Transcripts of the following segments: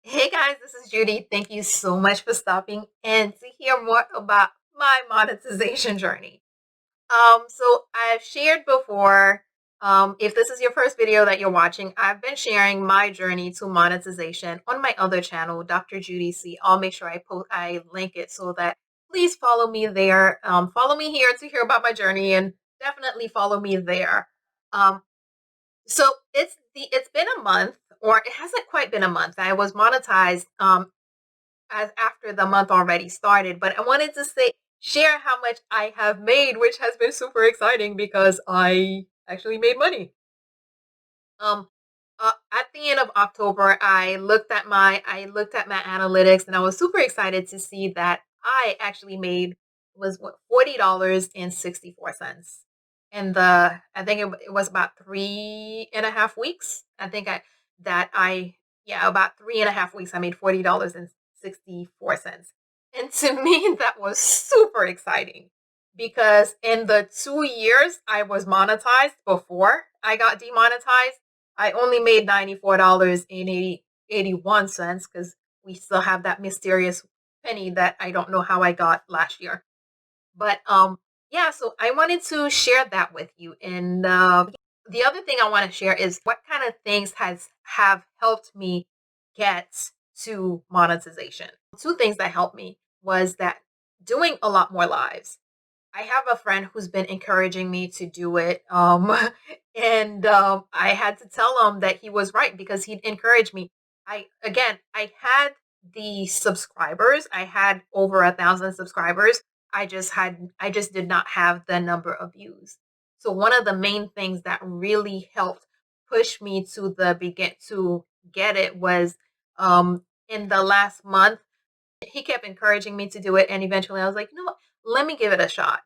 Hey guys, this is Judy. Thank you so much for stopping in to hear more about my monetization journey. So I've shared before, if this is your first video that you're watching, I've been sharing my journey to monetization on my other channel, Dr. Judy C. I'll make sure I link it so that please follow me there. Follow me here to hear about my journey and definitely follow me there. Um, so it's been a month, or it hasn't quite been a month. I was monetized as after the month already started, but I wanted to share how much I have made, which has been super exciting because I actually made money. Um, at the end of October, I looked at my analytics, and I was super excited to see that I actually made was what $40.64. And I think it was about 3.5 weeks. I think I that I yeah about 3.5 weeks. I made $40.64, and to me that was super exciting because in the 2 years I was monetized before I got demonetized, I only made $94.81 because we still have that mysterious penny that I don't know how I got last year. But yeah, so I wanted to share that with you. And the other thing I want to share is what kind of things has have helped me get to monetization. Two things that helped me was that doing a lot more lives. I have a friend who's been encouraging me to do it. And I had to tell him that he was right because he'd encouraged me. I had the subscribers. I had over 1,000 subscribers. I just did not have the number of views. So one of the main things that really helped push me to get it was in the last month he kept encouraging me to do it, and eventually I was like, you know what, let me give it a shot.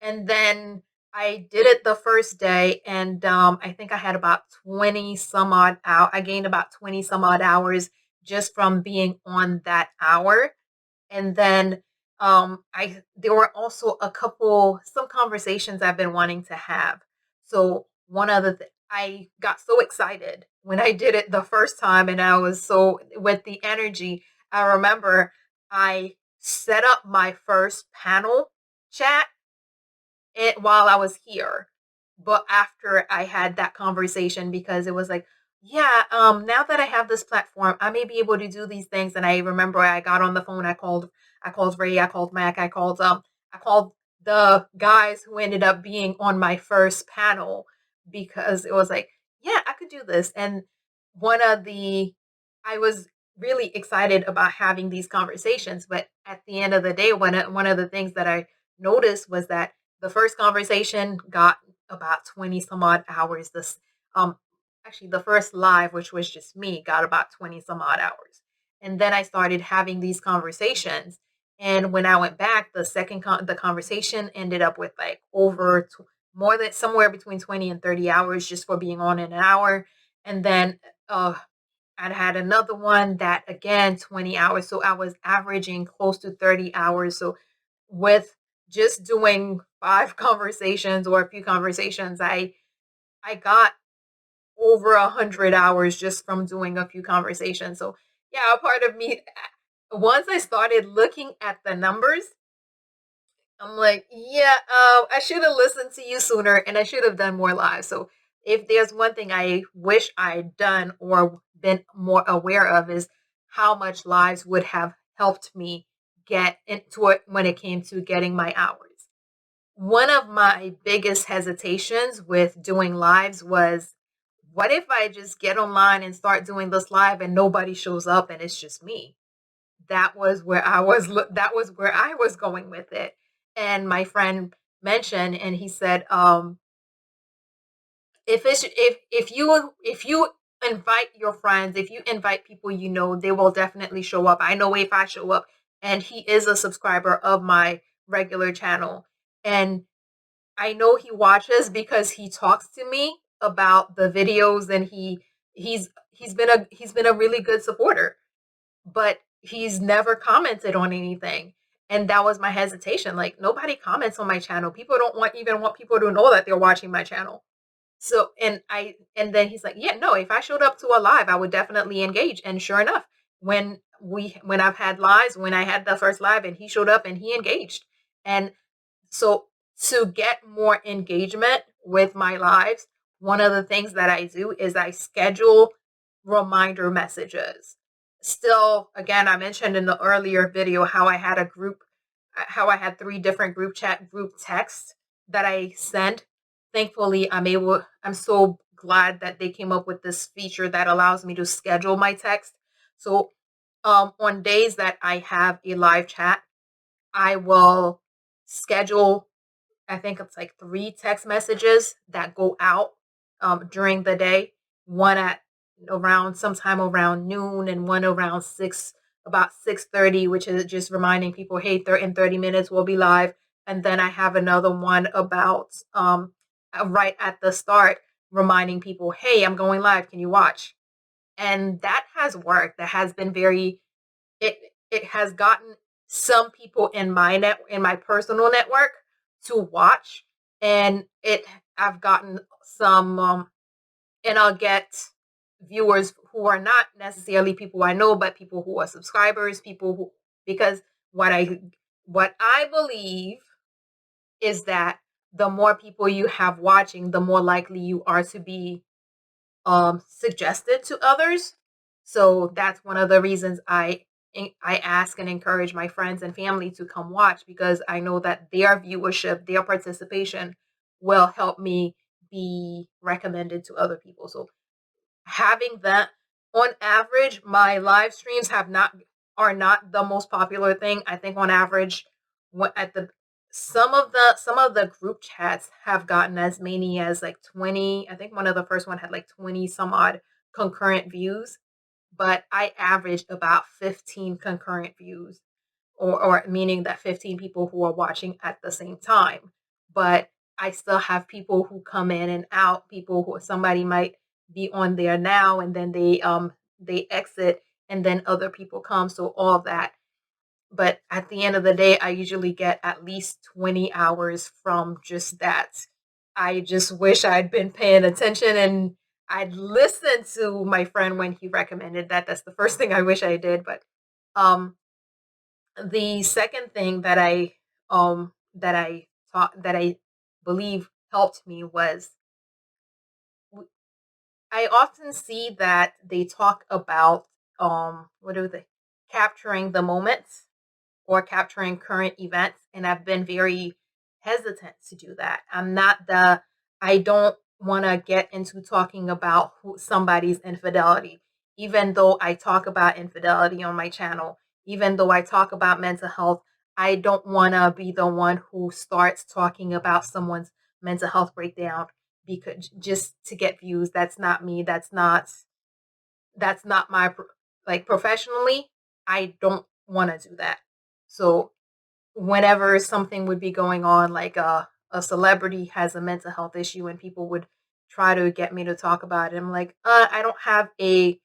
And then I did it the first day, and I think I had about 20 some odd out. I gained about 20 some odd hours just from being on that hour. And then I there were also some conversations I've been wanting to have. So one of I got so excited when I did it the first time, and I was so with the energy. I remember I set up my first panel chat while I was here, but after I had that conversation, because it was like, yeah, now that I have this platform, I may be able to do these things. And I remember I got on the phone, I called Ray, I called Mac, I called the guys who ended up being on my first panel, because it was like, yeah, I could do this. And one of the I was really excited about having these conversations, but at the end of the day, one of the things that I noticed was that the first conversation got about 20 some odd hours. This actually the first live, which was just me, got about 20 some odd hours. And then I started having these conversations. And when I went back, the conversation ended up with like more than somewhere between 20 and 30 hours just for being on in an hour. And then I'd had another one that again 20 hours. So I was averaging close to 30 hours. So with just doing five conversations or a few conversations, I got over 100 hours just from doing a few conversations. So yeah, a part of me, once I started looking at the numbers, I'm like, yeah, I should have listened to you sooner, and I should have done more lives. So if there's one thing I wish I'd done or been more aware of, is how much lives would have helped me get into it when it came to getting my hours. One of my biggest hesitations with doing lives was, what if I just get online and start doing this live and nobody shows up and it's just me? That was where I was going with it. And my friend mentioned, and he said, if you invite your friends, if you invite people, they will definitely show up. I know if I show up, and he is a subscriber of my regular channel, and I know he watches because he talks to me about the videos, and he's been a really good supporter, but he's never commented on anything. And that was my hesitation. Like, nobody comments on my channel. People don't even want people to know that they're watching my channel. So and then he's like, yeah, no, if I showed up to a live, I would definitely engage. And sure enough, when I've had lives, when I had the first live and he showed up and he engaged. And so to get more engagement with my lives, one of the things that I do is I schedule reminder messages. Still, again, I mentioned in the earlier video how I had how I had 3 different group texts that I sent. Thankfully, I'm so glad that they came up with this feature that allows me to schedule my text. So, on days that I have a live chat, I will schedule, I think it's like 3 text messages that go out during the day. One at around sometime around noon, and one around about 6:30, which is just reminding people, hey, in 30 minutes we'll be live. And then I have another one about right at the start, reminding people, hey, I'm going live. Can you watch? And that has worked. That has been very it it has gotten some people in my personal network to watch, and it I've gotten some and I'll get viewers who are not necessarily people I know, but people who are subscribers, people who, because what I what I believe is that the more people you have watching, the more likely you are to be suggested to others. So that's one of the reasons I ask and encourage my friends and family to come watch, because I know that their viewership, their participation will help me be recommended to other people. So having that, on average, my live streams are not the most popular thing. I think on average, what at the some of the group chats have gotten as many as like 20. I think one of the first one had like 20 some odd concurrent views, but I averaged about 15 concurrent views, or meaning that 15 people who are watching at the same time. But I still have people who come in and out, people who, somebody might be on there now and then they exit, and then other people come, so all of that. But at the end of the day, I usually get at least 20 hours from just that. I just wish I'd been paying attention and I'd listened to my friend when he recommended that. That's the first thing I wish I did. But um the second thing that I believe helped me was, I often see that they talk about what are they capturing the moments or capturing current events, and I've been very hesitant to do that. I don't want to get into talking about somebody's infidelity, even though I talk about infidelity on my channel, even though I talk about mental health. I don't want to be the one who starts talking about someone's mental health breakdown because just to get views. That's not me. That's not my like, professionally. I don't want to do that. So whenever something would be going on, like a celebrity has a mental health issue and people would try to get me to talk about it, I'm like, I don't have a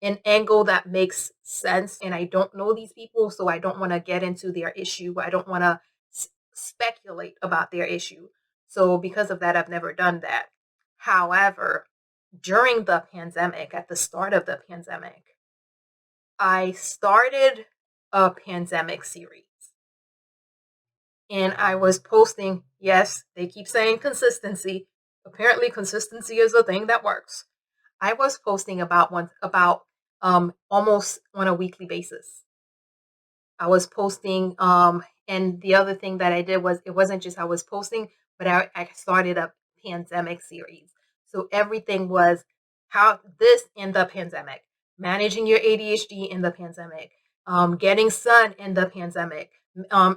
an angle that makes sense, and I don't know these people, so I don't want to get into their issue. I don't want to speculate about their issue. So because of that, I've never done that. However, during the pandemic, at the start of the pandemic, I started a pandemic series, and I was posting. Yes, they keep saying consistency. Apparently, consistency is a thing that works. I was posting about almost on a weekly basis. I was posting, and the other thing that I did was, it wasn't just I was posting, but I started a pandemic series. So everything was how this in the pandemic, managing your ADHD in the pandemic, getting sun in the pandemic,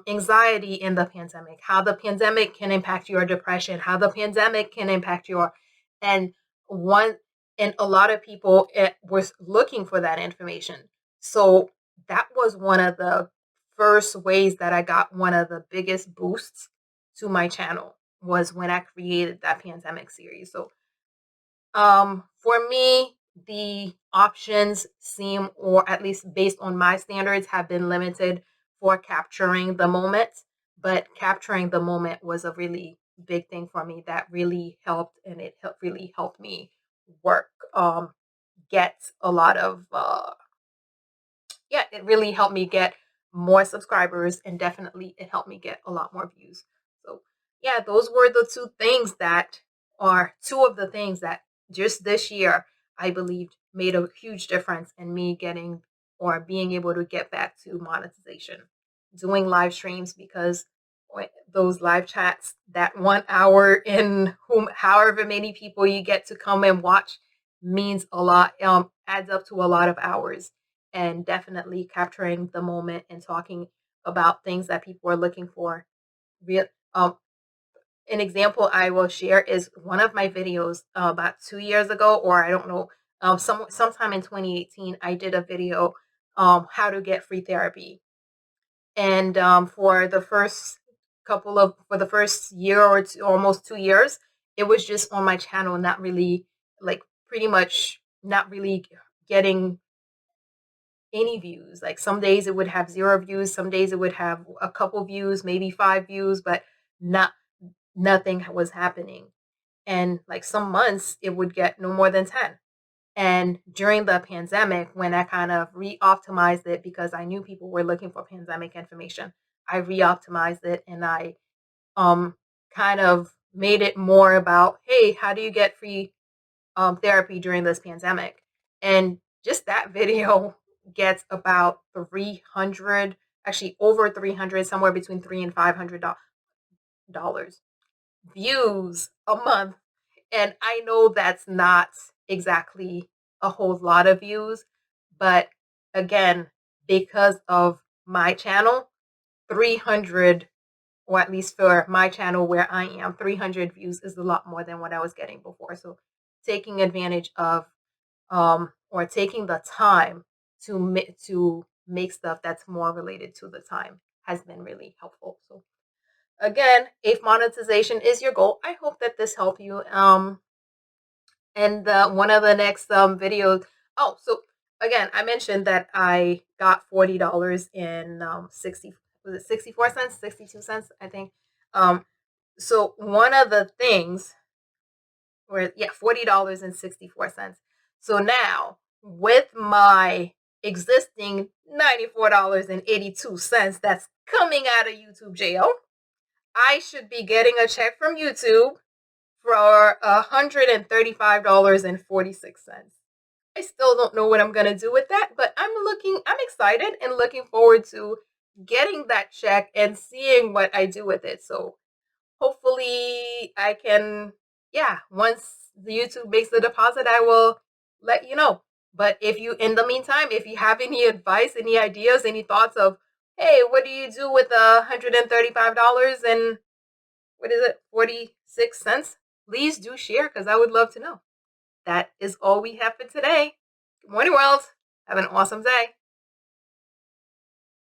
anxiety in the pandemic, how the pandemic can impact your depression, how the pandemic can impact your, and one, and a lot of people was looking for that information. So that was one of the first ways that I got one of the biggest boosts to my channel, was when I created that pandemic series. So for me, the options seem, or at least based on my standards, have been limited for capturing the moment. But capturing the moment was a really big thing for me that really helped, and really helped me work, get a lot of it really helped me get more subscribers, and definitely it helped me get a lot more views. So yeah, those were the two of the things that just this year I believed made a huge difference in me getting or being able to get back to monetization. Doing live streams, because those live chats, that 1 hour in whom however many people you get to come and watch, means a lot, adds up to a lot of hours. And definitely capturing the moment and talking about things that people are looking for. Real um an example I will share is one of my videos about 2 years ago, or I don't know, sometime in 2018, I did a video, how to get free therapy. And for the first year or two, almost 2 years, it was just on my channel, not really, like, pretty much not really getting any views. Like, some days it would have 0 views, some days it would have a couple views, maybe 5 views, but not nothing was happening. And like some months it would get no more than 10. And during the pandemic, when I kind of re-optimized it, because I knew people were looking for pandemic information, I re-optimized it, and I um kind of made it more about, hey, how do you get free therapy during this pandemic? And just that video gets about 300, actually over 300, somewhere between 300 and $500 views a month. And I know that's not exactly a whole lot of views, but again, because of my channel, 300, or at least for my channel where I am, 300 views is a lot more than what I was getting before. So taking advantage of, or taking the time to make stuff that's more related to the time has been really helpful. So again, if monetization is your goal, I hope that this helped you. And one of the next videos. Oh, so again, I mentioned that I got $40 in 60, was it 64 cents, 62 cents, I think. So one of the things where, yeah, $40.64. So now with my existing $94.82 that's coming out of YouTube jail, I should be getting a check from YouTube for $135.46. I still don't know what I'm gonna do with that, but I'm excited and looking forward to getting that check and seeing what I do with it. So hopefully I can, yeah, once the YouTube makes the deposit, I will let you know. But if you, in the meantime, if you have any advice, any ideas, any thoughts of, hey, what do you do with $135 and what is it, 46 cents? Please do share, because I would love to know. That is all we have for today. Good morning, world. Have an awesome day.